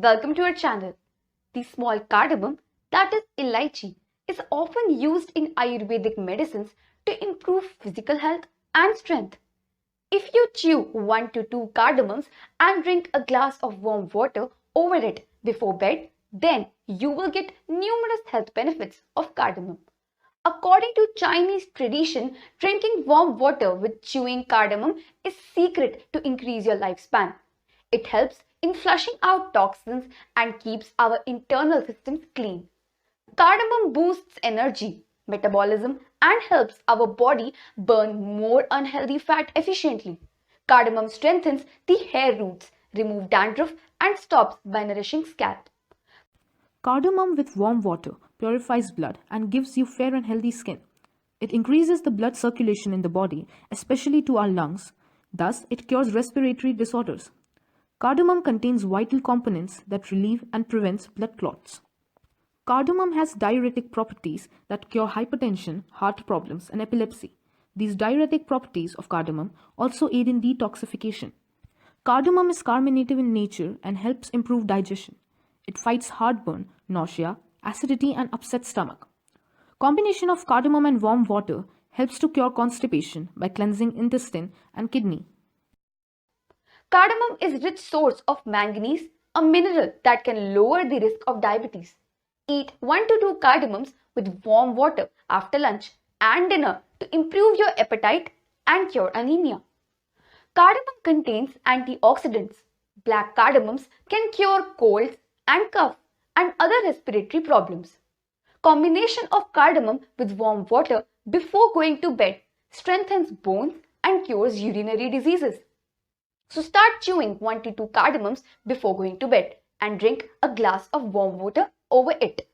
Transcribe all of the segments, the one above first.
welcome to our channel. The small cardamom, that is Elaichi, is often used in Ayurvedic medicines to improve physical health and strength. If you chew 1 to 2 cardamoms and drink a glass of warm water over it before bed, then you will get numerous health benefits of cardamom. According to Chinese tradition, drinking warm water with chewing cardamom is secret to increase your lifespan. It helps in flushing out toxins and keeps our internal systems clean. Cardamom boosts energy, metabolism, and helps our body burn more unhealthy fat efficiently. Cardamom strengthens the hair roots, removes dandruff, and stops by nourishing scalp. Cardamom with warm water purifies blood and gives you fair and healthy skin. It increases the blood circulation in the body, especially to our lungs. Thus, it cures respiratory disorders. Cardamom contains vital components that relieve and prevents blood clots. Cardamom has diuretic properties that cure hypertension, heart problems, and epilepsy. These diuretic properties of cardamom also aid in detoxification. Cardamom is carminative in nature and helps improve digestion. It fights heartburn, nausea, acidity, and upset stomach. Combination of cardamom and warm water helps to cure constipation by cleansing intestine and kidney. Cardamom is a rich source of manganese, a mineral that can lower the risk of diabetes. Eat 1 to 2 cardamoms with warm water after lunch and dinner to improve your appetite and cure anemia. Cardamom contains antioxidants. Black cardamoms can cure colds and cough and other respiratory problems. Combination of cardamom with warm water before going to bed strengthens bones and cures urinary diseases. So start chewing 1 to 2 cardamoms before going to bed and drink a glass of warm water over it.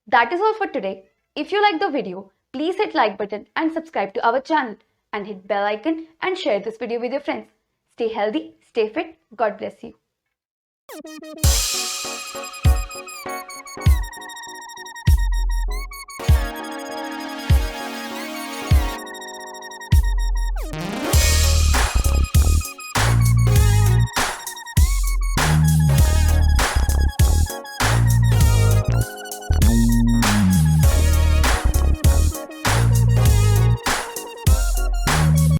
That is all for today. If you like the video, please hit like button and subscribe to our channel and hit bell icon and share this video with your friends. Stay healthy, stay fit. God bless you.